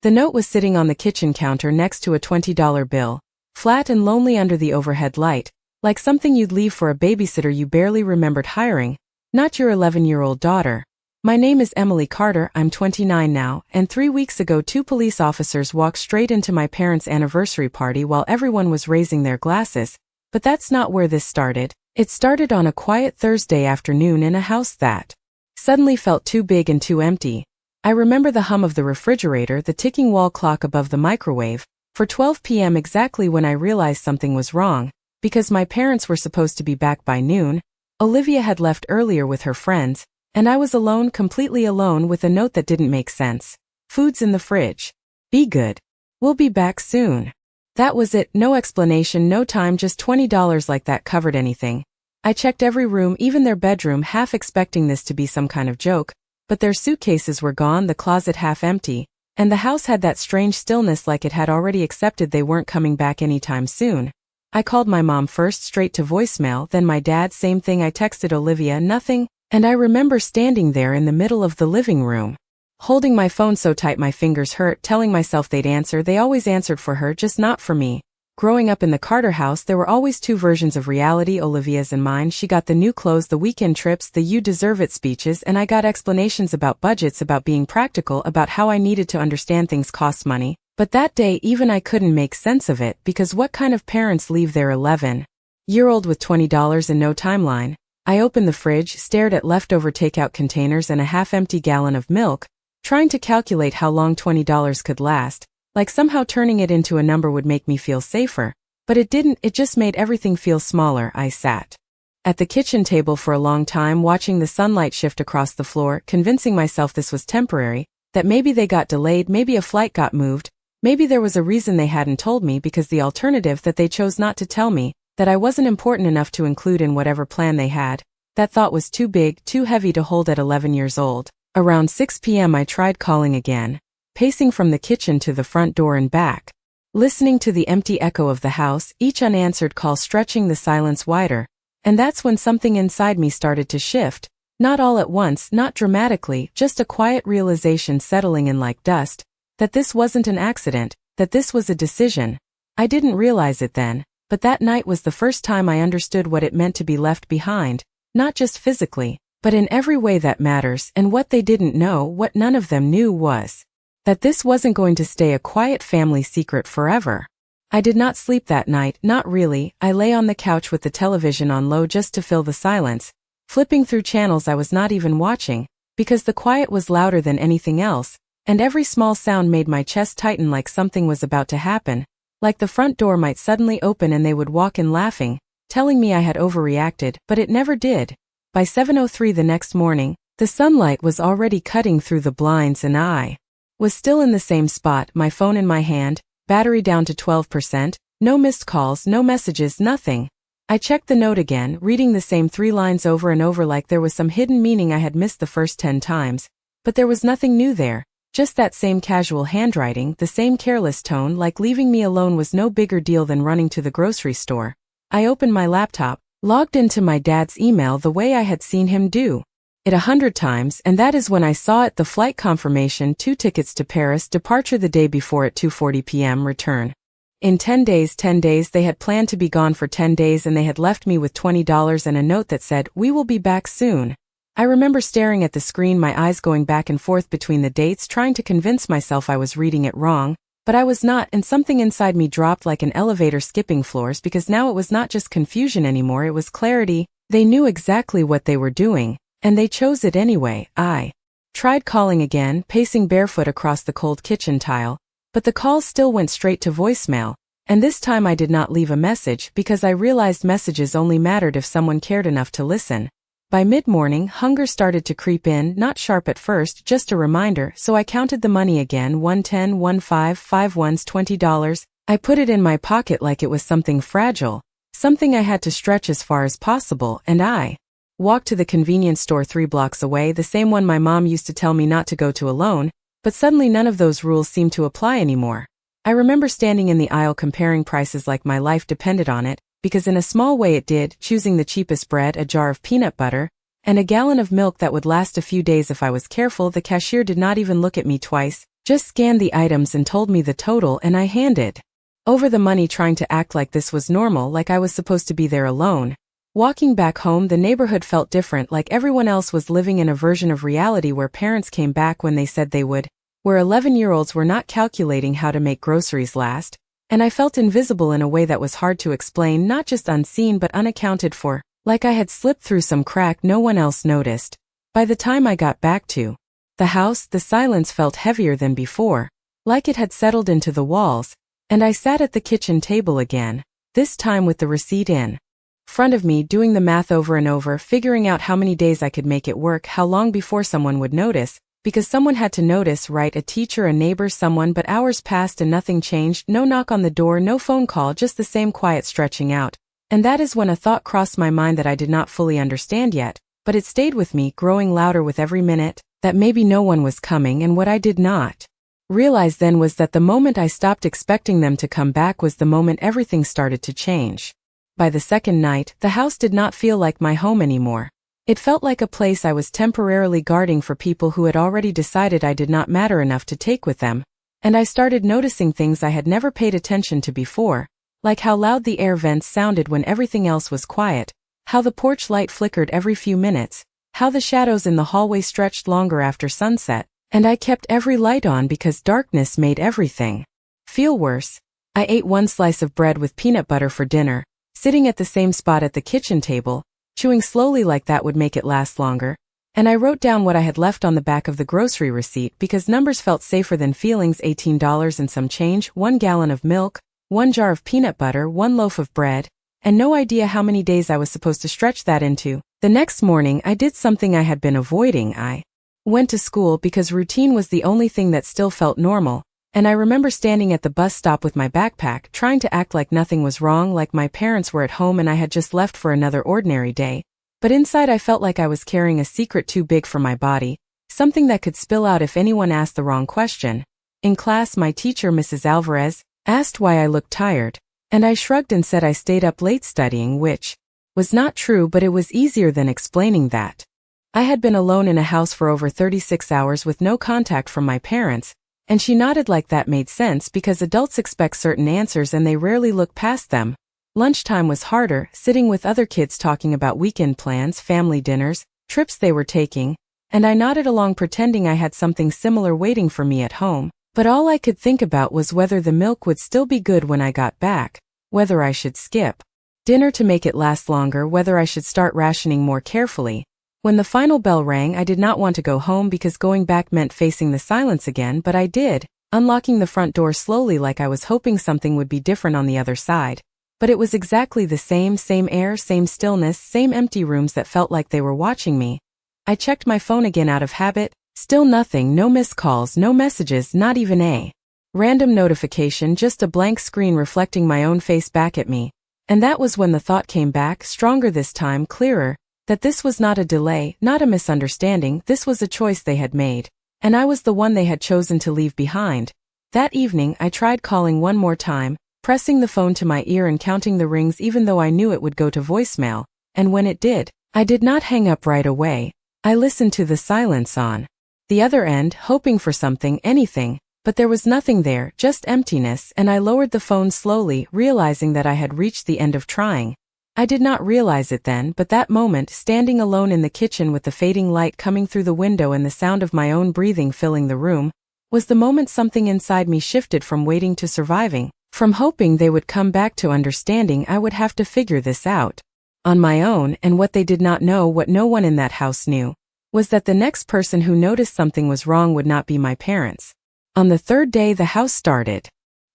The note was sitting on the kitchen counter next to a $20 bill, flat and lonely under the overhead light, like something you'd leave for a babysitter you barely remembered hiring, not your 11-year-old daughter. My name is Emily Carter, I'm 29 now, and 3 weeks ago 2 police officers walked straight into my parents' anniversary party while everyone was raising their glasses. But that's not where this started. It started on a quiet Thursday afternoon in a house that suddenly felt too big and too empty. I remember the hum of the refrigerator, the ticking wall clock above the microwave, for 12 p.m. exactly when I realized something was wrong, because my parents were supposed to be back by noon. Olivia had left earlier with her friends, and I was alone, completely alone, with a note that didn't make sense. Food's in the fridge. Be good. We'll be back soon. That was it, no explanation, no time, just $20 like that covered anything. I checked every room, even their bedroom, half expecting this to be some kind of joke, but their suitcases were gone, the closet half empty, and the house had that strange stillness like it had already accepted they weren't coming back anytime soon. I called my mom first, straight to voicemail, then my dad, same thing. I texted Olivia, nothing, and I remember standing there in the middle of the living room, holding my phone so tight my fingers hurt, telling myself they'd answer. They always answered for her, just not for me. Growing up in the Carter house, there were always 2 versions of reality, Olivia's and mine. She got the new clothes, the weekend trips, the "you deserve it" speeches, and I got explanations about budgets, about being practical, about how I needed to understand things cost money. But that day even I couldn't make sense of it, because what kind of parents leave their 11-year-old with $20 and no timeline? I opened the fridge, stared at leftover takeout containers and a half-empty gallon of milk, trying to calculate how long $20 could last, like somehow turning it into a number would make me feel safer. But it didn't, it just made everything feel smaller. I sat at the kitchen table for a long time, watching the sunlight shift across the floor, convincing myself this was temporary, that maybe they got delayed, maybe a flight got moved, maybe there was a reason they hadn't told me, because the alternative, that they chose not to tell me, that I wasn't important enough to include in whatever plan they had, that thought was too big, too heavy to hold at 11 years old. Around 6 p.m. I tried calling again, pacing from the kitchen to the front door and back, listening to the empty echo of the house, each unanswered call stretching the silence wider, and that's when something inside me started to shift, not all at once, not dramatically, just a quiet realization settling in like dust, that this wasn't an accident, that this was a decision. I didn't realize it then, but that night was the first time I understood what it meant to be left behind, not just physically, but in every way that matters. And what they didn't know, what none of them knew, was that this wasn't going to stay a quiet family secret forever. I did not sleep that night, not really. I lay on the couch with the television on low just to fill the silence, flipping through channels I was not even watching, because the quiet was louder than anything else, and every small sound made my chest tighten, like something was about to happen, like the front door might suddenly open and they would walk in laughing, telling me I had overreacted, but it never did. By 7:03 the next morning, the sunlight was already cutting through the blinds and I was still in the same spot, my phone in my hand, battery down to 12%, no missed calls, no messages, nothing. I checked the note again, reading the same 3 lines over and over like there was some hidden meaning I had missed the first 10 times, but there was nothing new there, just that same casual handwriting, the same careless tone, like leaving me alone was no bigger deal than running to the grocery store. I opened my laptop, logged into my dad's email the way I had seen him do it 100 times, and that is when I saw it, the flight confirmation, 2 tickets to Paris, departure the day before at 2:40 p.m., return in 10 days. 10 days, they had planned to be gone for 10 days and they had left me with $20 and a note that said, "We will be back soon." I remember staring at the screen, my eyes going back and forth between the dates, trying to convince myself I was reading it wrong, but I was not, and something inside me dropped like an elevator skipping floors, because now it was not just confusion anymore, it was clarity. They knew exactly what they were doing, and they chose it anyway. I tried calling again, pacing barefoot across the cold kitchen tile, but the calls still went straight to voicemail, and this time I did not leave a message, because I realized messages only mattered if someone cared enough to listen. By mid-morning, hunger started to creep in, not sharp at first, just a reminder, so I counted the money again, 110, 15, 5 ones, $20. I put it in my pocket like it was something fragile, something I had to stretch as far as possible, and I walked to the convenience store 3 blocks away, the same one my mom used to tell me not to go to alone, but suddenly none of those rules seemed to apply anymore. I remember standing in the aisle comparing prices like my life depended on it, because in a small way it did, choosing the cheapest bread, a jar of peanut butter, and a gallon of milk that would last a few days if I was careful. The cashier did not even look at me twice, just scanned the items and told me the total, and I handed over the money, trying to act like this was normal, like I was supposed to be there alone. Walking back home, the neighborhood felt different, like everyone else was living in a version of reality where parents came back when they said they would, where 11-year-olds were not calculating how to make groceries last, and I felt invisible in a way that was hard to explain, not just unseen but unaccounted for, like I had slipped through some crack no one else noticed. By the time I got back to the house, the silence felt heavier than before, like it had settled into the walls, and I sat at the kitchen table again, this time with the receipt in front of me, doing the math over and over, figuring out how many days I could make it work, how long before someone would notice, because someone had to notice, right? A teacher, a neighbor, someone. But hours passed and nothing changed. No knock on the door, no phone call, just the same quiet stretching out. And that is when a thought crossed my mind that I did not fully understand yet, but it stayed with me, growing louder with every minute, that maybe no one was coming. And what I did not realize then was that the moment I stopped expecting them to come back was the moment everything started to change. By the second night, the house did not feel like my home anymore. It felt like a place I was temporarily guarding for people who had already decided I did not matter enough to take with them. And I started noticing things I had never paid attention to before, like how loud the air vents sounded when everything else was quiet, how the porch light flickered every few minutes, how the shadows in the hallway stretched longer after sunset, and I kept every light on because darkness made everything feel worse. I ate one slice of bread with peanut butter for dinner, sitting at the same spot at the kitchen table, chewing slowly like that would make it last longer, and I wrote down what I had left on the back of the grocery receipt because numbers felt safer than feelings. $18 and some change, 1 gallon of milk, 1 jar of peanut butter, 1 loaf of bread, and no idea how many days I was supposed to stretch that into. The next morning I did something I had been avoiding. I went to school because routine was the only thing that still felt normal. And I remember standing at the bus stop with my backpack, trying to act like nothing was wrong, like my parents were at home and I had just left for another ordinary day. But inside I felt like I was carrying a secret too big for my body, something that could spill out if anyone asked the wrong question. In class, my teacher, Mrs. Alvarez, asked why I looked tired, and I shrugged and said I stayed up late studying, which was not true, but it was easier than explaining that. I had been alone in a house for over 36 hours with no contact from my parents, and she nodded like that made sense because adults expect certain answers and they rarely look past them. Lunchtime was harder, sitting with other kids talking about weekend plans, family dinners, trips they were taking, and I nodded along pretending I had something similar waiting for me at home. But all I could think about was whether the milk would still be good when I got back, whether I should skip dinner to make it last longer, whether I should start rationing more carefully. When the final bell rang, I did not want to go home because going back meant facing the silence again, but I did, unlocking the front door slowly like I was hoping something would be different on the other side. But it was exactly the same air, same stillness, same empty rooms that felt like they were watching me. I checked my phone again out of habit, still nothing, no missed calls, no messages, not even a random notification, just a blank screen reflecting my own face back at me. And that was when the thought came back, stronger this time, clearer, that this was not a delay, not a misunderstanding, this was a choice they had made, and I was the one they had chosen to leave behind. That evening, I tried calling one more time, pressing the phone to my ear and counting the rings even though I knew it would go to voicemail, and when it did, I did not hang up right away. I listened to the silence on the other end, hoping for something, anything, but there was nothing there, just emptiness, and I lowered the phone slowly, realizing that I had reached the end of trying. I did not realize it then, but that moment, standing alone in the kitchen with the fading light coming through the window and the sound of my own breathing filling the room, was the moment something inside me shifted from waiting to surviving, from hoping they would come back to understanding I would have to figure this out on my own. And what they did not know, what no one in that house knew, was that the next person who noticed something was wrong would not be my parents. On the third day, the house started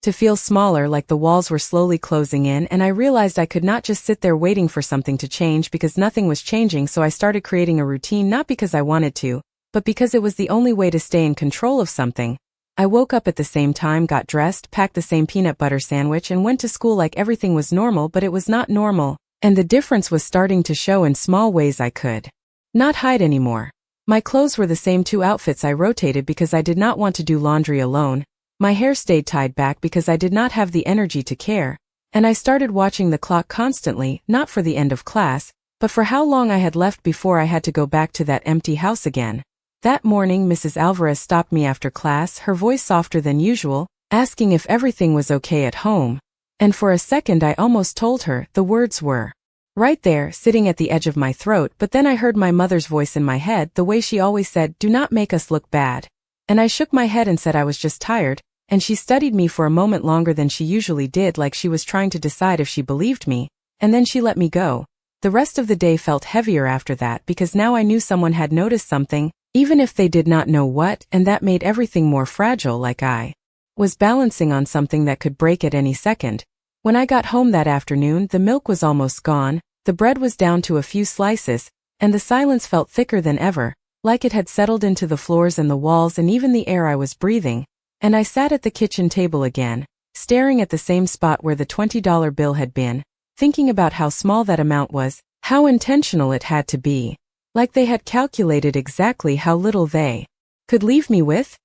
to feel smaller, like the walls were slowly closing in, and I realized I could not just sit there waiting for something to change because nothing was changing, so I started creating a routine, not because I wanted to, but because it was the only way to stay in control of something. I woke up at the same time, got dressed, packed the same peanut butter sandwich, and went to school like everything was normal, but it was not normal, and the difference was starting to show in small ways I could not hide anymore. My clothes were the same 2 outfits I rotated because I did not want to do laundry alone. My hair stayed tied back because I did not have the energy to care, and I started watching the clock constantly, not for the end of class, but for how long I had left before I had to go back to that empty house again. That morning, Mrs. Alvarez stopped me after class, her voice softer than usual, asking if everything was okay at home. And for a second I almost told her. The words were right there, sitting at the edge of my throat, but then I heard my mother's voice in my head, the way she always said, "Do not make us look bad." And I shook my head and said I was just tired, and she studied me for a moment longer than she usually did, like she was trying to decide if she believed me, and then she let me go. The rest of the day felt heavier after that because now I knew someone had noticed something, even if they did not know what, and that made everything more fragile, like I was balancing on something that could break at any second. When I got home that afternoon, the milk was almost gone, the bread was down to a few slices, and the silence felt thicker than ever, like it had settled into the floors and the walls and even the air I was breathing. And I sat at the kitchen table again, staring at the same spot where the $20 bill had been, thinking about how small that amount was, how intentional it had to be. Like they had calculated exactly how little they could leave me with.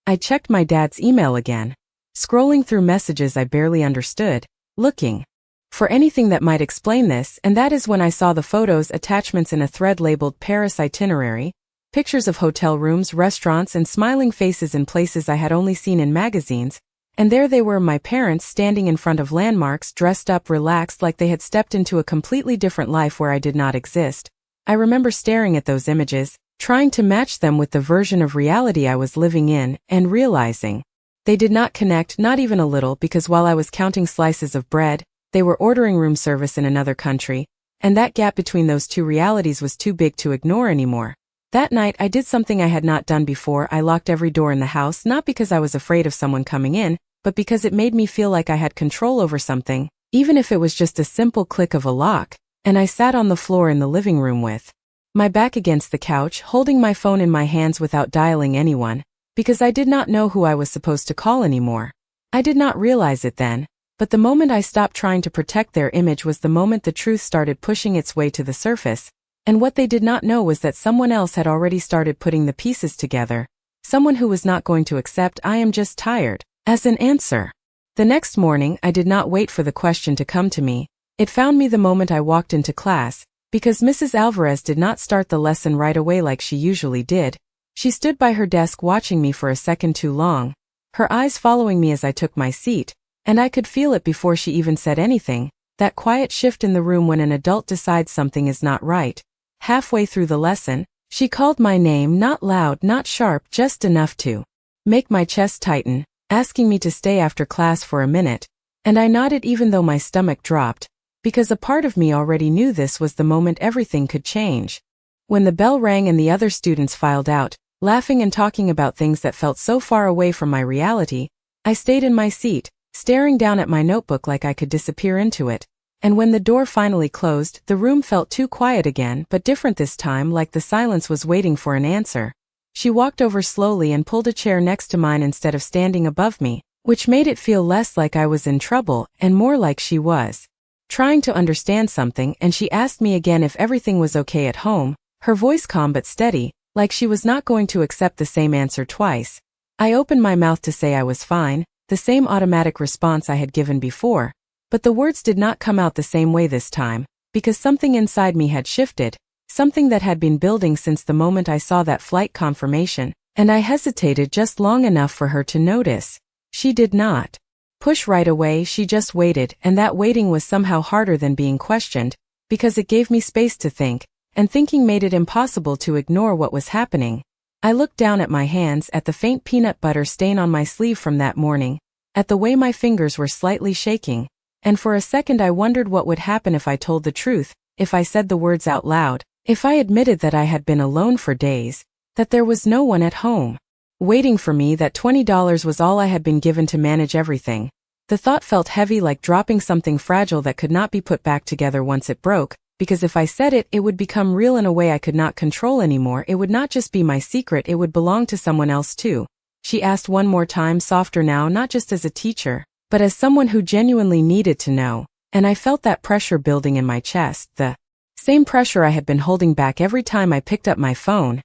I checked my dad's email again, scrolling through messages I barely understood, looking for anything that might explain this, and that is when I saw the photos, attachments in a thread labeled Paris itinerary, pictures of hotel rooms, restaurants, and smiling faces in places I had only seen in magazines, and there they were, my parents standing in front of landmarks, dressed up, relaxed, like they had stepped into a completely different life where I did not exist. I remember staring at those images, trying to match them with the version of reality I was living in, and realizing they did not connect, not even a little, because while I was counting slices of bread, they were ordering room service in another country, and that gap between those two realities was too big to ignore anymore. That night I did something I had not done before. I locked every door in the house, not because I was afraid of someone coming in, but because it made me feel like I had control over something, even if it was just a simple click of a lock, and I sat on the floor in the living room with my back against the couch, holding my phone in my hands without dialing anyone, because I did not know who I was supposed to call anymore. I did not realize it then, but the moment I stopped trying to protect their image was the moment the truth started pushing its way to the surface, and what they did not know was that someone else had already started putting the pieces together, someone who was not going to accept "I am just tired" as an answer. The next morning, I did not wait for the question to come to me. It found me the moment I walked into class, because Mrs. Alvarez did not start the lesson right away like she usually did. She stood by her desk watching me for a second too long, her eyes following me as I took my seat, and I could feel it before she even said anything, that quiet shift in the room when an adult decides something is not right. Halfway through the lesson, she called my name, not loud, not sharp, just enough to make my chest tighten, asking me to stay after class for a minute, and I nodded even though my stomach dropped, because a part of me already knew this was the moment everything could change. When the bell rang and the other students filed out, laughing and talking about things that felt so far away from my reality, I stayed in my seat, staring down at my notebook like I could disappear into it. And when the door finally closed, the room felt too quiet again, but different this time, like the silence was waiting for an answer. She walked over slowly and pulled a chair next to mine instead of standing above me, which made it feel less like I was in trouble and more like she was trying to understand something, and she asked me again if everything was okay at home, her voice calm but steady, like she was not going to accept the same answer twice. I opened my mouth to say I was fine, the same automatic response I had given before, but the words did not come out the same way this time, because something inside me had shifted, something that had been building since the moment I saw that flight confirmation, and I hesitated just long enough for her to notice. She did not push right away, she just waited, and that waiting was somehow harder than being questioned, because it gave me space to think, and thinking made it impossible to ignore what was happening. I looked down at my hands, at the faint peanut butter stain on my sleeve from that morning, at the way my fingers were slightly shaking, and for a second I wondered what would happen if I told the truth, if I said the words out loud, if I admitted that I had been alone for days, that there was no one at home waiting for me, that $20 was all I had been given to manage everything. The thought felt heavy, like dropping something fragile that could not be put back together once it broke, because if I said it, it would become real in a way I could not control anymore. It would not just be my secret, it would belong to someone else too. She asked one more time, softer now, not just as a teacher, but as someone who genuinely needed to know, and I felt that pressure building in my chest, the same pressure I had been holding back every time I picked up my phone,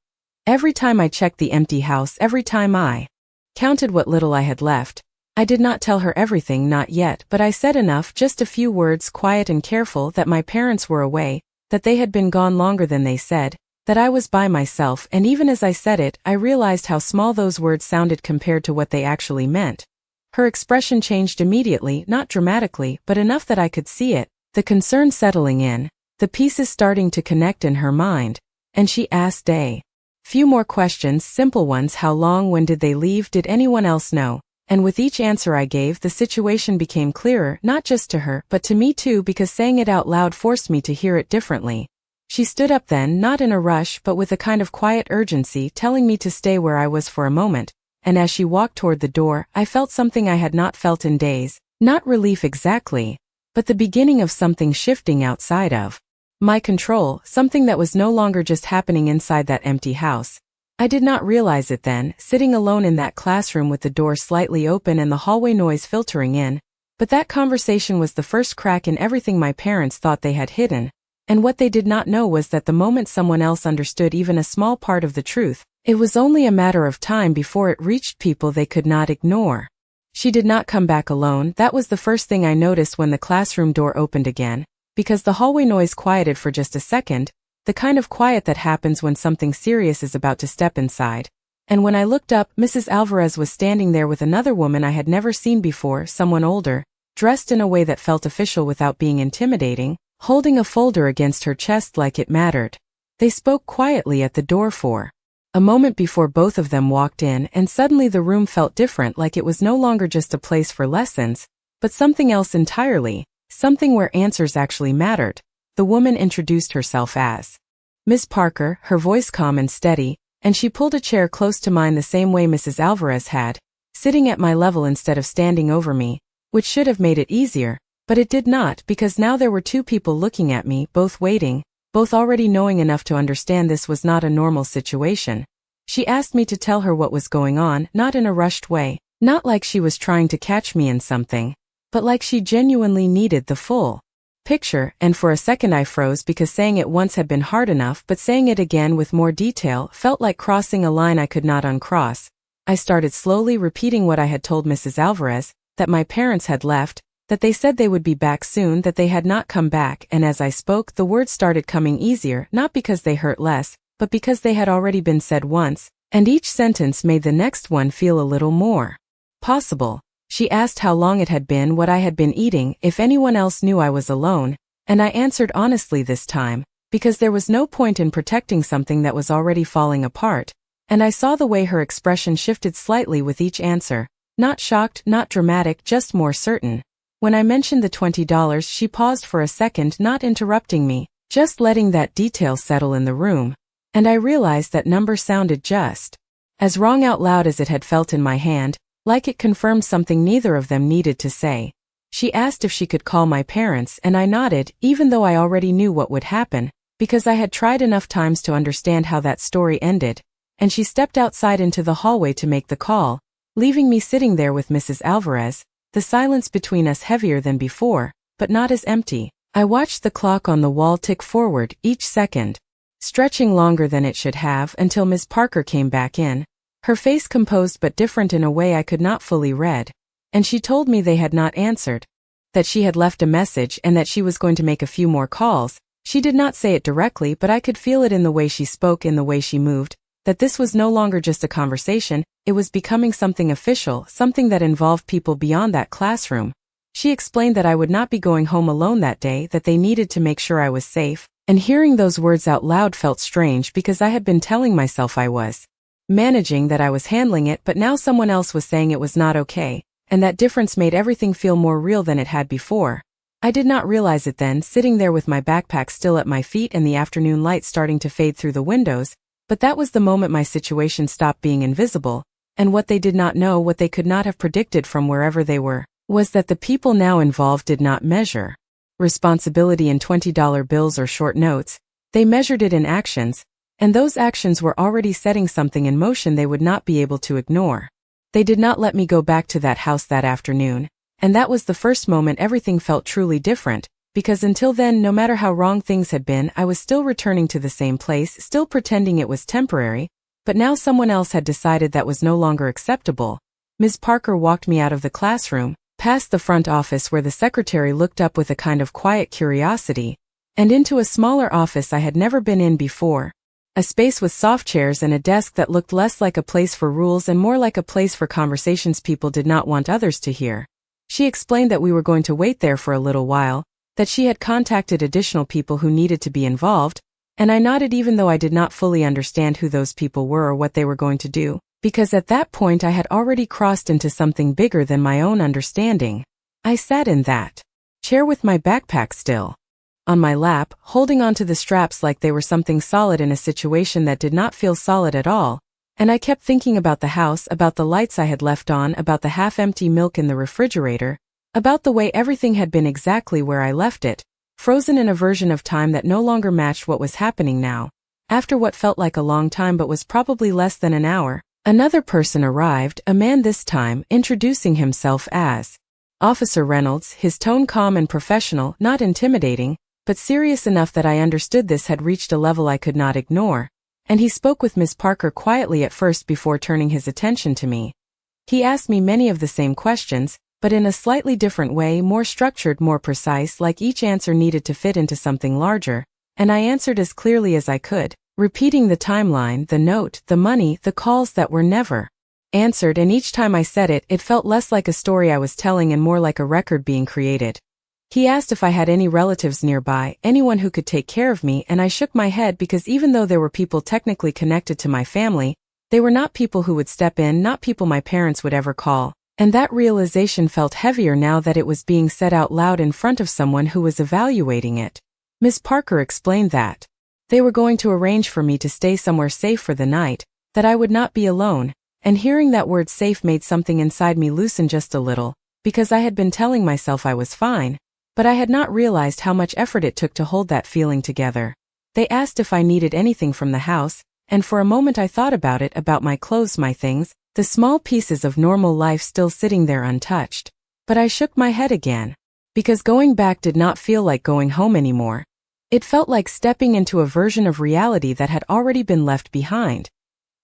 every time I checked the empty house, every time I counted what little I had left. I did not tell her everything, not yet, but I said enough, just a few words, quiet and careful, that my parents were away, that they had been gone longer than they said, That I was by myself, and even as I said it, I realized how small those words sounded compared to what they actually meant. Her expression changed immediately, not dramatically, but enough that I could see it, the concern settling in, the pieces starting to connect in her mind, and she asked a few more questions, simple ones: how long, when did they leave, did anyone else know? And with each answer I gave, the situation became clearer, not just to her, but to me too, because saying it out loud forced me to hear it differently. She stood up then, not in a rush, but with a kind of quiet urgency, telling me to stay where I was for a moment, and as she walked toward the door, I felt something I had not felt in days, not relief exactly, but the beginning of something shifting outside of my control, something that was no longer just happening inside that empty house. I did not realize it then, sitting alone in that classroom with the door slightly open and the hallway noise filtering in, but that conversation was the first crack in everything my parents thought they had hidden, and what they did not know was that the moment someone else understood even a small part of the truth, it was only a matter of time before it reached people they could not ignore. She did not come back alone. That was the first thing I noticed when the classroom door opened again, because the hallway noise quieted for just a second, the kind of quiet that happens when something serious is about to step inside. And when I looked up, Mrs. Alvarez was standing there with another woman I had never seen before, someone older, dressed in a way that felt official without being intimidating, holding a folder against her chest like it mattered. They spoke quietly at the door for a moment before both of them walked in, and suddenly the room felt different, like it was no longer just a place for lessons, but something else entirely, something where answers actually mattered. The woman introduced herself as Miss Parker, her voice calm and steady, and she pulled a chair close to mine the same way Mrs. Alvarez had, sitting at my level instead of standing over me, which should have made it easier, but it did not, because now there were two people looking at me, both waiting, both already knowing enough to understand this was not a normal situation. She asked me to tell her what was going on, not in a rushed way, not like she was trying to catch me in something, but like she genuinely needed the full picture, and for a second I froze because saying it once had been hard enough, but saying it again with more detail felt like crossing a line I could not uncross. I started slowly repeating what I had told Mrs. Alvarez, that my parents had left, that they said they would be back soon, that they had not come back, and as I spoke the words started coming easier, not because they hurt less, but because they had already been said once, and each sentence made the next one feel a little more possible. She asked how long it had been, what I had been eating, if anyone else knew I was alone, and I answered honestly this time, because there was no point in protecting something that was already falling apart, and I saw the way her expression shifted slightly with each answer, not shocked, not dramatic, just more certain. When I mentioned the $20, she paused for a second, not interrupting me, just letting that detail settle in the room, and I realized that number sounded just as wrong out loud as it had felt in my hand, like it confirmed something neither of them needed to say. She asked if she could call my parents, and I nodded, even though I already knew what would happen, because I had tried enough times to understand how that story ended, and she stepped outside into the hallway to make the call, leaving me sitting there with Mrs. Alvarez, the silence between us heavier than before, but not as empty. I watched the clock on the wall tick forward, each second stretching longer than it should have, until Miss Parker came back in, her face composed but different in a way I could not fully read, and she told me they had not answered, that she had left a message and that she was going to make a few more calls. She did not say it directly, but I could feel it in the way she spoke, in the way she moved, that this was no longer just a conversation, it was becoming something official, something that involved people beyond that classroom. She explained that I would not be going home alone that day, that they needed to make sure I was safe, and hearing those words out loud felt strange because I had been telling myself I was managing, that I was handling it, but now someone else was saying it was not okay, and that difference made everything feel more real than it had before. I did not realize it then, sitting there with my backpack still at my feet and the afternoon light starting to fade through the windows, but that was the moment my situation stopped being invisible, and what they did not know, what they could not have predicted from wherever they were, was that the people now involved did not measure responsibility in $20 bills or short notes. They measured it in actions, and those actions were already setting something in motion they would not be able to ignore. They did not let me go back to that house that afternoon, and that was the first moment everything felt truly different, because until then, no matter how wrong things had been, I was still returning to the same place, still pretending it was temporary, but now someone else had decided that was no longer acceptable. Ms. Parker walked me out of the classroom, past the front office where the secretary looked up with a kind of quiet curiosity, and into a smaller office I had never been in before. A space with soft chairs and a desk that looked less like a place for rules and more like a place for conversations people did not want others to hear. She explained that we were going to wait there for a little while, that she had contacted additional people who needed to be involved, and I nodded even though I did not fully understand who those people were or what they were going to do, because at that point I had already crossed into something bigger than my own understanding. I sat in that chair with my backpack still on my lap, holding onto the straps like they were something solid in a situation that did not feel solid at all, and I kept thinking about the house, about the lights I had left on, about the half-empty milk in the refrigerator, about the way everything had been exactly where I left it, frozen in a version of time that no longer matched what was happening now. After what felt like a long time but was probably less than an hour, another person arrived, a man this time, introducing himself as Officer Reynolds, his tone calm and professional, not intimidating, but serious enough that I understood this had reached a level I could not ignore, and he spoke with Miss Parker quietly at first before turning his attention to me. He asked me many of the same questions, but in a slightly different way, more structured, more precise, like each answer needed to fit into something larger, and I answered as clearly as I could, repeating the timeline, the note, the money, the calls that were never answered, and each time I said it, it felt less like a story I was telling and more like a record being created. He asked if I had any relatives nearby, anyone who could take care of me, and I shook my head because even though there were people technically connected to my family, they were not people who would step in, not people my parents would ever call, and that realization felt heavier now that it was being said out loud in front of someone who was evaluating it. Miss Parker explained that they were going to arrange for me to stay somewhere safe for the night, that I would not be alone, and hearing that word safe made something inside me loosen just a little, because I had been telling myself I was fine, but I had not realized how much effort it took to hold that feeling together. They asked if I needed anything from the house, and for a moment I thought about it, about my clothes, my things, the small pieces of normal life still sitting there untouched. But I shook my head again, because going back did not feel like going home anymore. It felt like stepping into a version of reality that had already been left behind.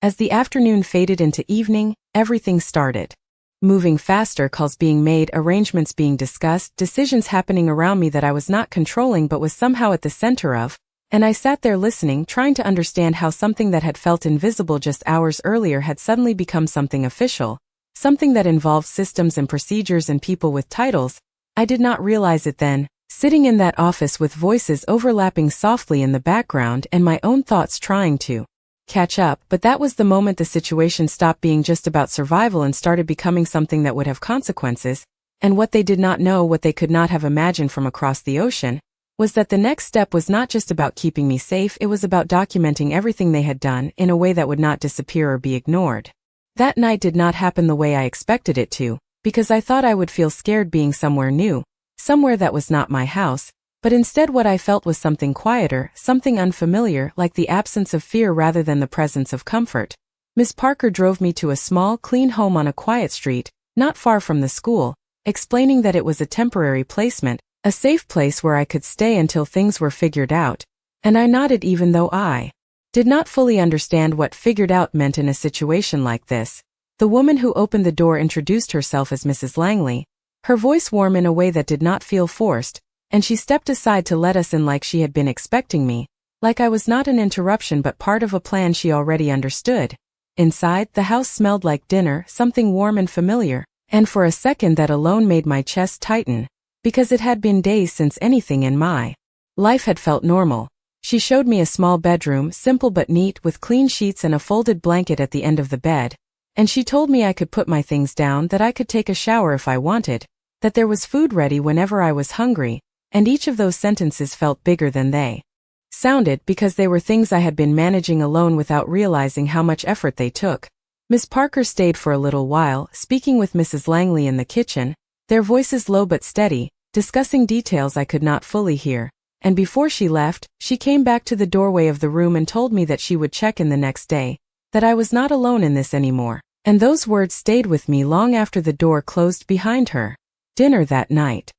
As the afternoon faded into evening, everything started moving faster, calls being made, arrangements being discussed, decisions happening around me that I was not controlling but was somehow at the center of, and I sat there listening, trying to understand how something that had felt invisible just hours earlier had suddenly become something official, something that involved systems and procedures and people with titles. I did not realize it then, sitting in that office with voices overlapping softly in the background and my own thoughts trying to catch up, but that was the moment the situation stopped being just about survival and started becoming something that would have consequences, and what they did not know, what they could not have imagined from across the ocean, was that the next step was not just about keeping me safe, it was about documenting everything they had done in a way that would not disappear or be ignored. That night did not happen the way I expected it to, because I thought I would feel scared being somewhere new, somewhere that was not my house, but instead what I felt was something quieter, something unfamiliar, like the absence of fear rather than the presence of comfort. Miss Parker drove me to a small, clean home on a quiet street, not far from the school, explaining that it was a temporary placement, a safe place where I could stay until things were figured out, and I nodded even though I did not fully understand what figured out meant in a situation like this. The woman who opened the door introduced herself as Mrs. Langley, her voice warm in a way that did not feel forced, and she stepped aside to let us in like she had been expecting me, like I was not an interruption but part of a plan she already understood. Inside, the house smelled like dinner, something warm and familiar, and for a second that alone made my chest tighten, because it had been days since anything in my life had felt normal. She showed me a small bedroom, simple but neat, with clean sheets and a folded blanket at the end of the bed, and she told me I could put my things down, that I could take a shower if I wanted, that there was food ready whenever I was hungry, and each of those sentences felt bigger than they sounded because they were things I had been managing alone without realizing how much effort they took. Miss Parker stayed for a little while, speaking with Mrs. Langley in the kitchen, their voices low but steady, discussing details I could not fully hear, and before she left, she came back to the doorway of the room and told me that she would check in the next day, that I was not alone in this anymore, and those words stayed with me long after the door closed behind her. Dinner that night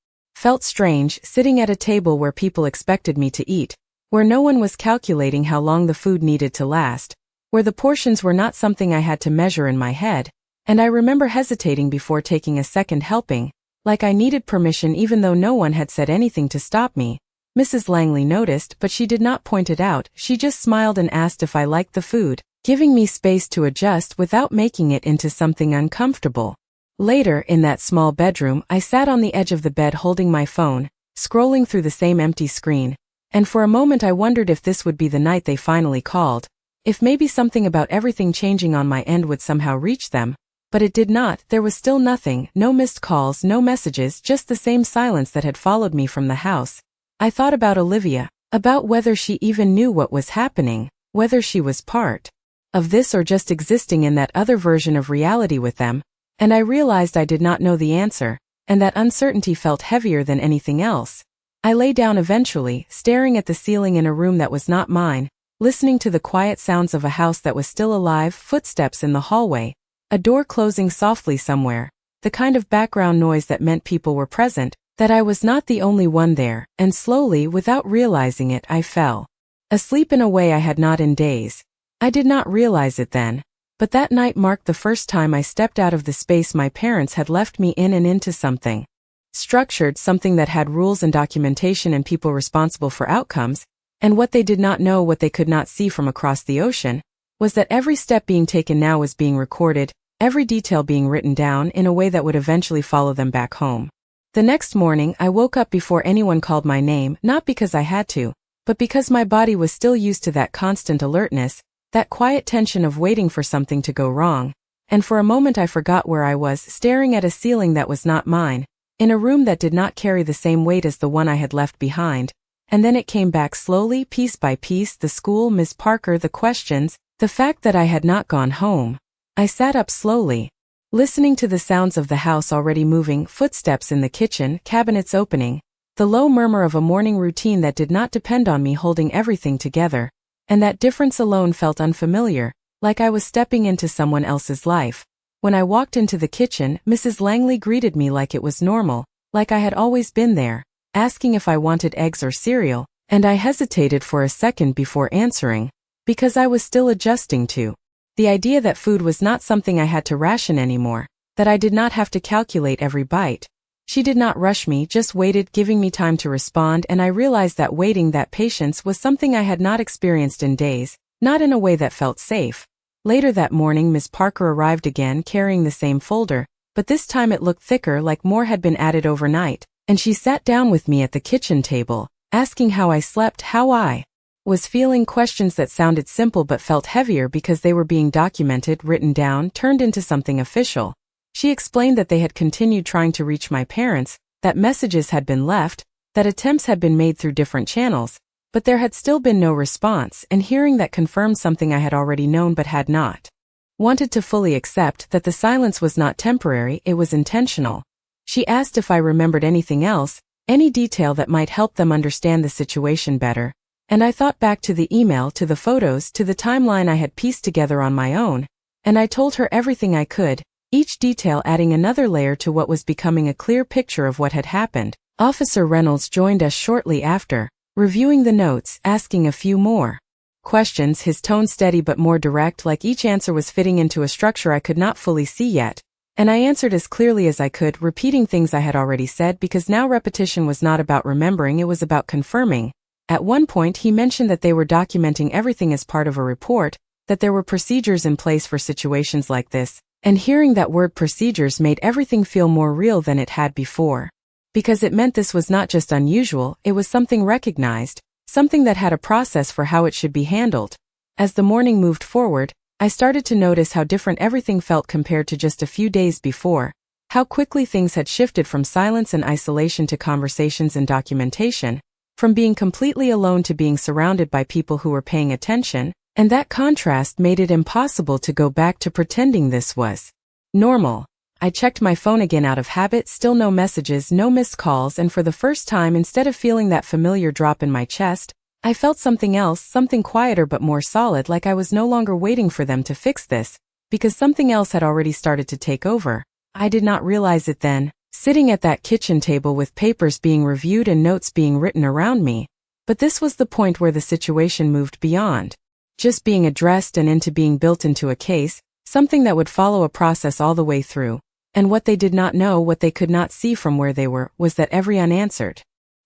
felt strange, sitting at a table where people expected me to eat, where no one was calculating how long the food needed to last, where the portions were not something I had to measure in my head, and I remember hesitating before taking a second helping, like I needed permission even though no one had said anything to stop me, Mrs. Langley noticed, but she did not point it out. She just smiled and asked if I liked the food, giving me space to adjust without making it into something uncomfortable. Later, in that small bedroom, I sat on the edge of the bed holding my phone, scrolling through the same empty screen, and for a moment I wondered if this would be the night they finally called, if maybe something about everything changing on my end would somehow reach them. But it did not. There was still nothing, no missed calls, no messages, just the same silence that had followed me from the house. I thought about Olivia, about whether she even knew what was happening, whether she was part of this or just existing in that other version of reality with them, and I realized I did not know the answer, and that uncertainty felt heavier than anything else. I lay down eventually, staring at the ceiling in a room that was not mine, listening to the quiet sounds of a house that was still alive, footsteps in the hallway, a door closing softly somewhere, the kind of background noise that meant people were present, that I was not the only one there, and slowly, without realizing it, I fell asleep in a way I had not in days. I did not realize it then, but that night marked the first time I stepped out of the space my parents had left me in and into something structured, something that had rules and documentation and people responsible for outcomes, and what they did not know, what they could not see from across the ocean, was that every step being taken now was being recorded, every detail being written down in a way that would eventually follow them back home. The next morning, I woke up before anyone called my name, not because I had to, but because my body was still used to that constant alertness, that quiet tension of waiting for something to go wrong, and for a moment I forgot where I was, staring at a ceiling that was not mine, in a room that did not carry the same weight as the one I had left behind, and then it came back slowly, piece by piece, the school, Ms. Parker, the questions, the fact that I had not gone home. I sat up slowly, listening to the sounds of the house already moving, footsteps in the kitchen, cabinets opening, the low murmur of a morning routine that did not depend on me holding everything together, and that difference alone felt unfamiliar, like I was stepping into someone else's life. When I walked into the kitchen, Mrs. Langley greeted me like it was normal, like I had always been there, asking if I wanted eggs or cereal, and I hesitated for a second before answering, because I was still adjusting to the idea that food was not something I had to ration anymore, that I did not have to calculate every bite. She did not rush me, just waited, giving me time to respond, and I realized that waiting, that patience, was something I had not experienced in days, not in a way that felt safe. Later that morning, Miss Parker arrived again, carrying the same folder, but this time it looked thicker, like more had been added overnight, and she sat down with me at the kitchen table, asking how I slept, how I was feeling, questions that sounded simple but felt heavier because they were being documented, written down, turned into something official. She explained that they had continued trying to reach my parents, that messages had been left, that attempts had been made through different channels, but there had still been no response, and hearing that confirmed something I had already known but had not wanted to fully accept, that the silence was not temporary, it was intentional. She asked if I remembered anything else, any detail that might help them understand the situation better, and I thought back to the email, to the photos, to the timeline I had pieced together on my own, and I told her everything I could, each detail adding another layer to what was becoming a clear picture of what had happened. Officer Reynolds joined us shortly after, reviewing the notes, asking a few more questions, his tone steady but more direct, like each answer was fitting into a structure I could not fully see yet, and I answered as clearly as I could, repeating things I had already said, because now repetition was not about remembering, it was about confirming. At one point he mentioned that they were documenting everything as part of a report, that there were procedures in place for situations like this, and hearing that word procedures made everything feel more real than it had before. Because it meant this was not just unusual, it was something recognized, something that had a process for how it should be handled. As the morning moved forward, I started to notice how different everything felt compared to just a few days before, how quickly things had shifted from silence and isolation to conversations and documentation, from being completely alone to being surrounded by people who were paying attention, and that contrast made it impossible to go back to pretending this was normal. I checked my phone again out of habit, still no messages, no missed calls, and for the first time, instead of feeling that familiar drop in my chest, I felt something else, something quieter but more solid, like I was no longer waiting for them to fix this, because something else had already started to take over. I did not realize it then, sitting at that kitchen table with papers being reviewed and notes being written around me. But this was the point where the situation moved beyond just being addressed and into being built into a case, something that would follow a process all the way through. And what they did not know, what they could not see from where they were, was that every unanswered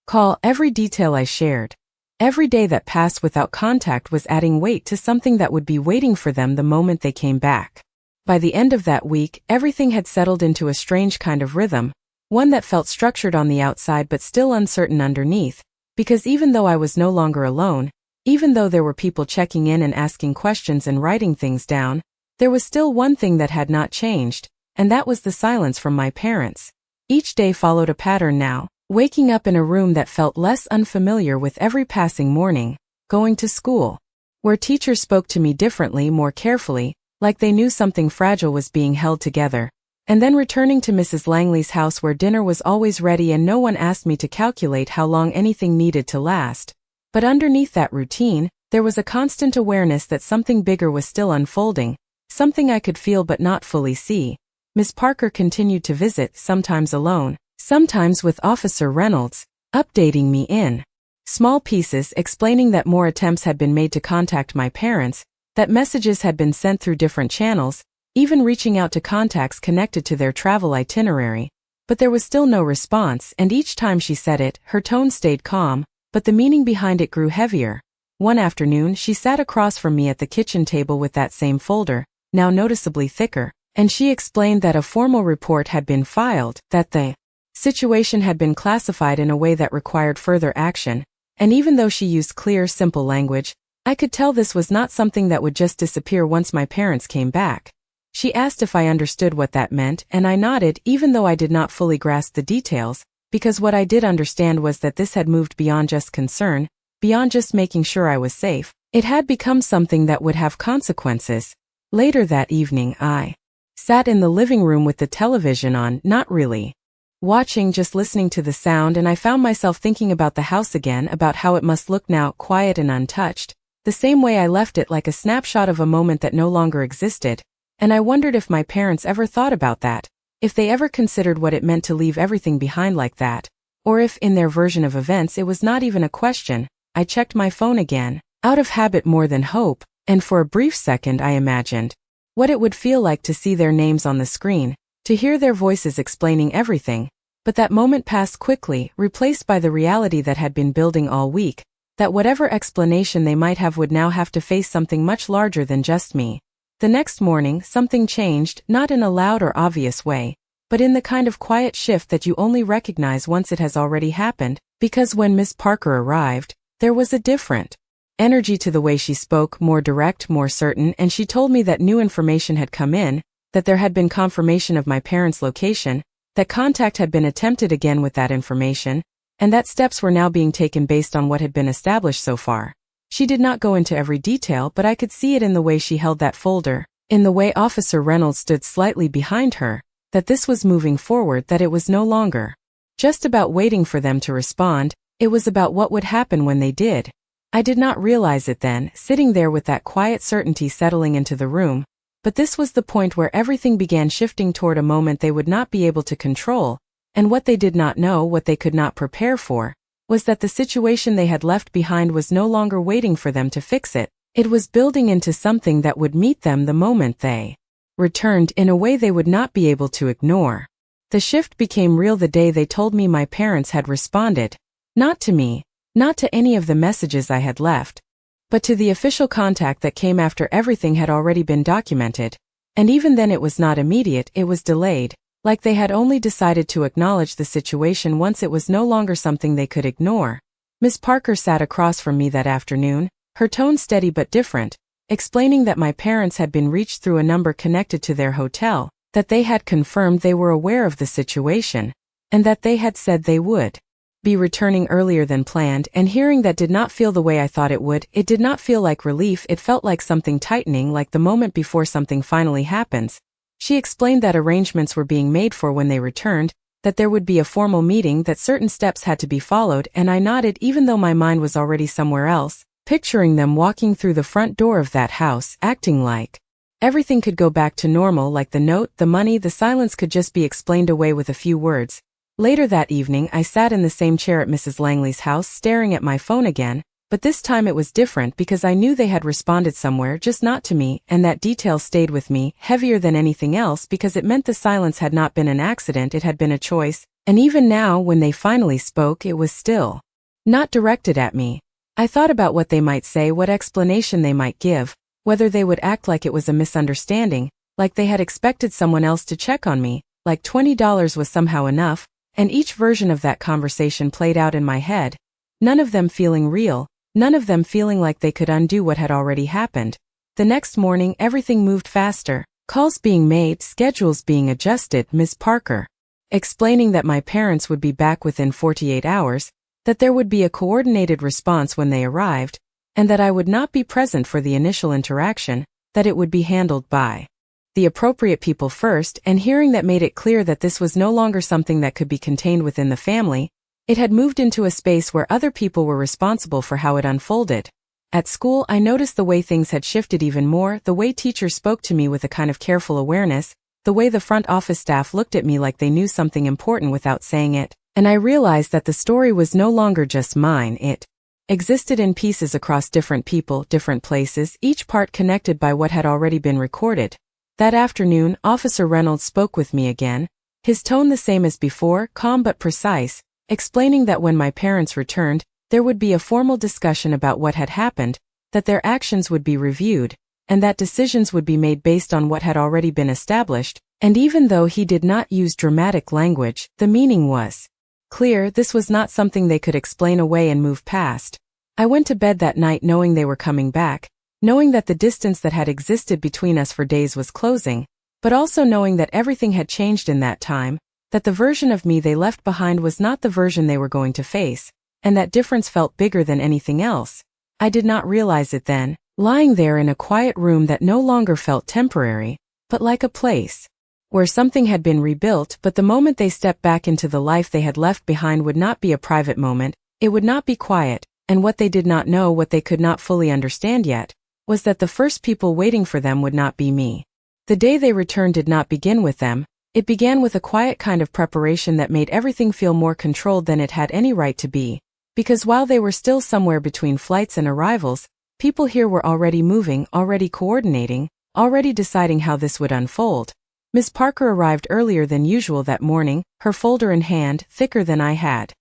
call, every detail I shared. Every day that passed without contact was adding weight to something that would be waiting for them the moment they came back. By the end of that week, everything had settled into a strange kind of rhythm, one that felt structured on the outside but still uncertain underneath, because even though I was no longer alone, even though there were people checking in and asking questions and writing things down, there was still one thing that had not changed, and that was the silence from my parents. Each day followed a pattern now, waking up in a room that felt less unfamiliar with every passing morning, going to school, where teachers spoke to me differently, more carefully, like they knew something fragile was being held together, and then returning to Mrs. Langley's house where dinner was always ready and no one asked me to calculate how long anything needed to last. But underneath that routine, there was a constant awareness that something bigger was still unfolding, something I could feel but not fully see. Miss Parker continued to visit, sometimes alone, sometimes with Officer Reynolds, updating me in small pieces, explaining that more attempts had been made to contact my parents, that messages had been sent through different channels, even reaching out to contacts connected to their travel itinerary. But there was still no response, and each time she said it, her tone stayed calm, but the meaning behind it grew heavier. One afternoon, she sat across from me at the kitchen table with that same folder, now noticeably thicker, and she explained that a formal report had been filed, that the situation had been classified in a way that required further action, and even though she used clear, simple language, I could tell this was not something that would just disappear once my parents came back. She asked if I understood what that meant, and I nodded, even though I did not fully grasp the details, because what I did understand was that this had moved beyond just concern, beyond just making sure I was safe. It had become something that would have consequences. Later that evening, I sat in the living room with the television on, not really watching, just listening to the sound, and I found myself thinking about the house again, about how it must look now, quiet and untouched, the same way I left it, like a snapshot of a moment that no longer existed. And I wondered if my parents ever thought about that, if they ever considered what it meant to leave everything behind like that, or if, in their version of events, it was not even a question. I checked my phone again, out of habit more than hope, and for a brief second I imagined what it would feel like to see their names on the screen, to hear their voices explaining everything. But that moment passed quickly, replaced by the reality that had been building all week, that whatever explanation they might have would now have to face something much larger than just me. The next morning, something changed, not in a loud or obvious way, but in the kind of quiet shift that you only recognize once it has already happened, because when Miss Parker arrived, there was a different energy to the way she spoke, more direct, more certain, and she told me that new information had come in, that there had been confirmation of my parents' location, that contact had been attempted again with that information, and that steps were now being taken based on what had been established so far. She did not go into every detail, but I could see it in the way she held that folder, in the way Officer Reynolds stood slightly behind her, that this was moving forward, that it was no longer just about waiting for them to respond, it was about what would happen when they did. I did not realize it then, sitting there with that quiet certainty settling into the room, but this was the point where everything began shifting toward a moment they would not be able to control, and what they did not know, what they could not prepare for, was that the situation they had left behind was no longer waiting for them to fix it. It was building into something that would meet them the moment they returned, in a way they would not be able to ignore. The shift became real the day they told me my parents had responded, not to me, not to any of the messages I had left, but to the official contact that came after everything had already been documented. And even then it was not immediate, it was delayed, like they had only decided to acknowledge the situation once it was no longer something they could ignore. Miss Parker sat across from me that afternoon, her tone steady but different, explaining that my parents had been reached through a number connected to their hotel, that they had confirmed they were aware of the situation, and that they had said they would be returning earlier than planned. And hearing that did not feel the way I thought it would. It did not feel like relief, it felt like something tightening, like the moment before something finally happens. She explained that arrangements were being made for when they returned, that there would be a formal meeting, that certain steps had to be followed, and I nodded even though my mind was already somewhere else, picturing them walking through the front door of that house, acting like everything could go back to normal, like the note, the money, the silence could just be explained away with a few words. Later that evening, I sat in the same chair at Mrs. Langley's house, staring at my phone again, but this time it was different because I knew they had responded somewhere, just not to me, and that detail stayed with me, heavier than anything else, because it meant the silence had not been an accident, it had been a choice, and even now, when they finally spoke, it was still not directed at me. I thought about what they might say, what explanation they might give, whether they would act like it was a misunderstanding, like they had expected someone else to check on me, like $20 was somehow enough, and each version of that conversation played out in my head, none of them feeling real, none of them feeling like they could undo what had already happened. The next morning everything moved faster, calls being made, schedules being adjusted, Ms. Parker explaining that my parents would be back within 48 hours, that there would be a coordinated response when they arrived, and that I would not be present for the initial interaction, that it would be handled by the appropriate people first, and hearing that made it clear that this was no longer something that could be contained within the family. It had moved into a space where other people were responsible for how it unfolded. At school, I noticed the way things had shifted even more, the way teachers spoke to me with a kind of careful awareness, the way the front office staff looked at me like they knew something important without saying it, and I realized that the story was no longer just mine. It existed in pieces across different people, different places, each part connected by what had already been recorded. That afternoon, Officer Reynolds spoke with me again, his tone the same as before, calm but precise, explaining that when my parents returned, there would be a formal discussion about what had happened, that their actions would be reviewed, and that decisions would be made based on what had already been established, and even though he did not use dramatic language, the meaning was clear. This was not something they could explain away and move past. I went to bed that night knowing they were coming back, knowing that the distance that had existed between us for days was closing, but also knowing that everything had changed in that time, that the version of me they left behind was not the version they were going to face, and that difference felt bigger than anything else. I did not realize it then, lying there in a quiet room that no longer felt temporary, but like a place where something had been rebuilt. But the moment they stepped back into the life they had left behind would not be a private moment, it would not be quiet, and what they did not know, what they could not fully understand yet, was that the first people waiting for them would not be me. The day they returned did not begin with them, it began with a quiet kind of preparation that made everything feel more controlled than it had any right to be, because while they were still somewhere between flights and arrivals, people here were already moving, already coordinating, already deciding how this would unfold. Ms. Parker arrived earlier than usual that morning, her folder in hand, thicker than I had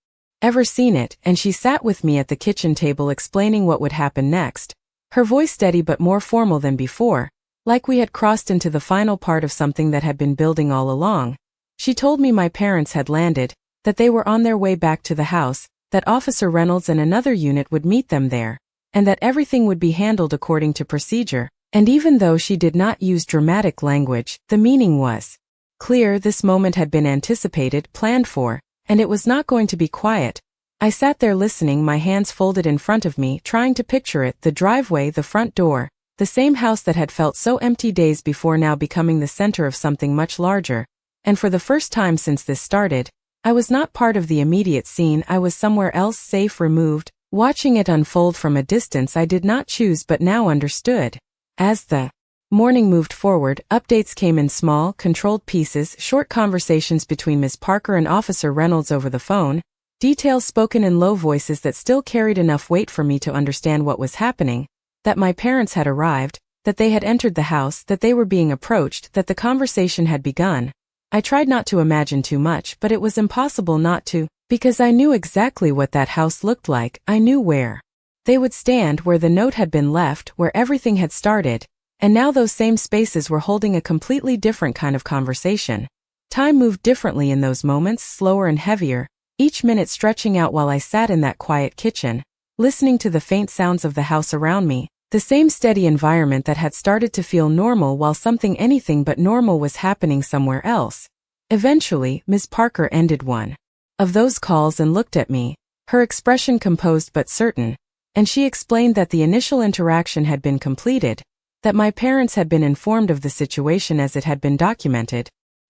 ever seen it, and she sat with me at the kitchen table explaining what would happen next, her voice steady but more formal than before, like we had crossed into the final part of something that had been building all along. She told me my parents had landed, that they were on their way back to the house, that Officer Reynolds and another unit would meet them there, and that everything would be handled according to procedure. And even though she did not use dramatic language, the meaning was clear. This moment had been anticipated, planned for, and it was not going to be quiet. I sat there listening, my hands folded in front of me, trying to picture it, the driveway, the front door, the same house that had felt so empty days before now becoming the center of something much larger. And for the first time since this started, I was not part of the immediate scene. I was somewhere else, safe, removed, watching it unfold from a distance I did not choose but now understood. As the morning moved forward, updates came in small, controlled pieces, short conversations between Ms. Parker and Officer Reynolds over the phone, details spoken in low voices that still carried enough weight for me to understand what was happening, that my parents had arrived, that they had entered the house, that they were being approached, that the conversation had begun. I tried not to imagine too much, but it was impossible not to, because I knew exactly what that house looked like. I knew where they would stand, where the note had been left, where everything had started, and now those same spaces were holding a completely different kind of conversation. Time moved differently in those moments, slower and heavier, each minute stretching out while I sat in that quiet kitchen, listening to the faint sounds of the house around me, the same steady environment that had started to feel normal while something anything but normal was happening somewhere else. Eventually, Ms. Parker ended one of those calls and looked at me, her expression composed but certain, and she explained that the initial interaction had been completed, that my parents had been informed of the situation as it had been documented,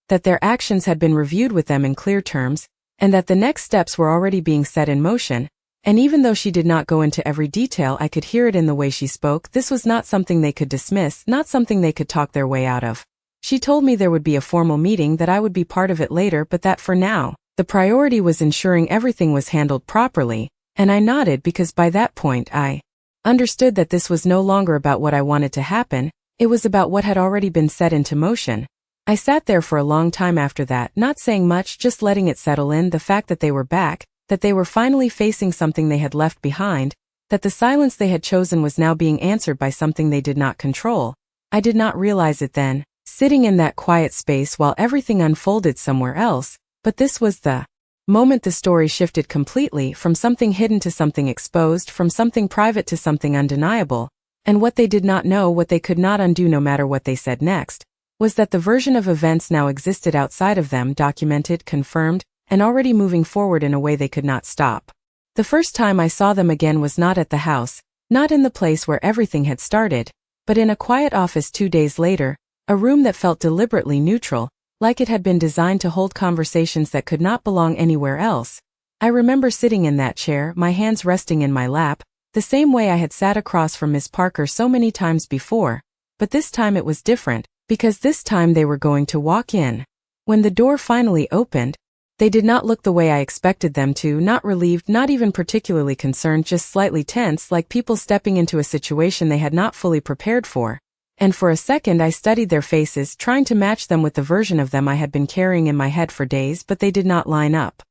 that their actions had been reviewed with them in clear terms, and that the next steps were already being set in motion. And even though she did not go into every detail, I could hear it in the way she spoke. This was not something they could dismiss, not something they could talk their way out of. She told me there would be a formal meeting, that I would be part of it later, but that for now, the priority was ensuring everything was handled properly, and I nodded because by that point I understood that this was no longer about what I wanted to happen, it was about what had already been set into motion. I sat there for a long time after that, not saying much, just letting it settle in, the fact that they were back, that they were finally facing something they had left behind, that the silence they had chosen was now being answered by something they did not control. I did not realize it then, sitting in that quiet space while everything unfolded somewhere else, but this was the moment the story shifted completely, from something hidden to something exposed, from something private to something undeniable. And what they did not know, what they could not undo no matter what they said next, was that the version of events now existed outside of them, documented, confirmed, and already moving forward in a way they could not stop. The first time I saw them again was not at the house, not in the place where everything had started, but in a quiet office 2 days later, a room that felt deliberately neutral, like it had been designed to hold conversations that could not belong anywhere else. I remember sitting in that chair, my hands resting in my lap, the same way I had sat across from Miss Parker so many times before, but this time it was different, because this time they were going to walk in. When the door finally opened, they did not look the way I expected them to, not relieved, not even particularly concerned, just slightly tense, like people stepping into a situation they had not fully prepared for. And for a second I studied their faces, trying to match them with the version of them I had been carrying in my head for days, but they did not line up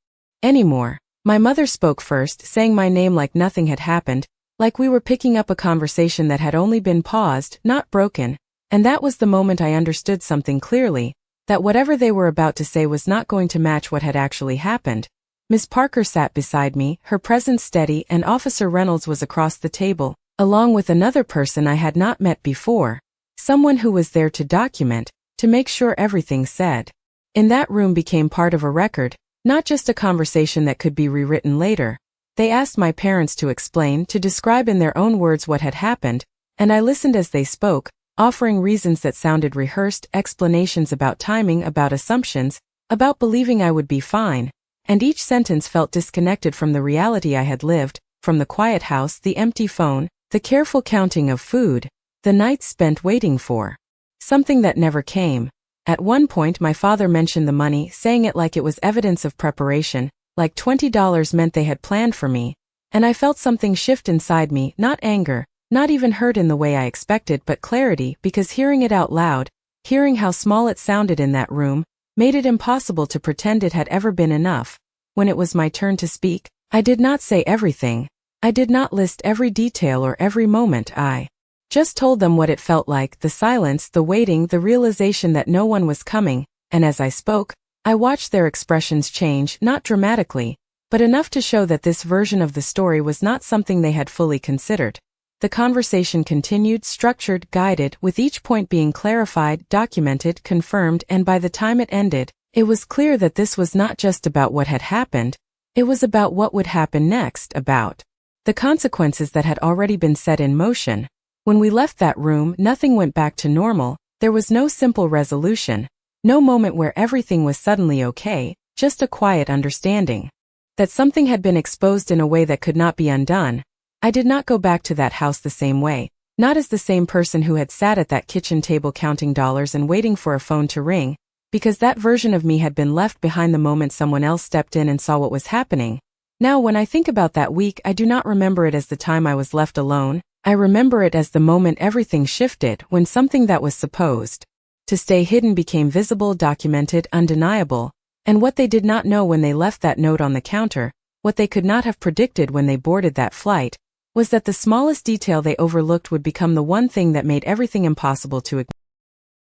anymore. My mother spoke first, saying my name like nothing had happened, like we were picking up a conversation that had only been paused, not broken, and that was the moment I understood something clearly, that whatever they were about to say was not going to match what had actually happened. Miss Parker sat beside me, her presence steady, and Officer Reynolds was across the table, along with another person I had not met before, someone who was there to document, to make sure everything said in that room became part of a record, not just a conversation that could be rewritten later. They asked my parents to explain, to describe in their own words what had happened, and I listened as they spoke, offering reasons that sounded rehearsed, explanations about timing, about assumptions, about believing I would be fine, and each sentence felt disconnected from the reality I had lived, from the quiet house, the empty phone, the careful counting of food, the nights spent waiting for something that never came. At one point my father mentioned the money, saying it like it was evidence of preparation, like $20 meant they had planned for me, and I felt something shift inside me, not anger, not even hurt in the way I expected, but clarity, because hearing it out loud, hearing how small it sounded in that room, made it impossible to pretend it had ever been enough. When it was my turn to speak, I did not say everything. I did not list every detail or every moment. I just told them what it felt like, the silence, the waiting, the realization that no one was coming, and as I spoke, I watched their expressions change, not dramatically, but enough to show that this version of the story was not something they had fully considered. The conversation continued, structured, guided, with each point being clarified, documented, confirmed, and by the time it ended, it was clear that this was not just about what had happened, it was about what would happen next, about the consequences that had already been set in motion. When we left that room, nothing went back to normal. There was no simple resolution, no moment where everything was suddenly okay, just a quiet understanding that something had been exposed in a way that could not be undone. I did not go back to that house the same way, not as the same person who had sat at that kitchen table counting dollars and waiting for a phone to ring, because that version of me had been left behind the moment someone else stepped in and saw what was happening. Now when I think about that week, I do not remember it as the time I was left alone. I remember it as the moment everything shifted, when something that was supposed to stay hidden became visible, documented, undeniable, and what they did not know when they left that note on the counter, what they could not have predicted when they boarded that flight, was that the smallest detail they overlooked would become the one thing that made everything impossible to ignore.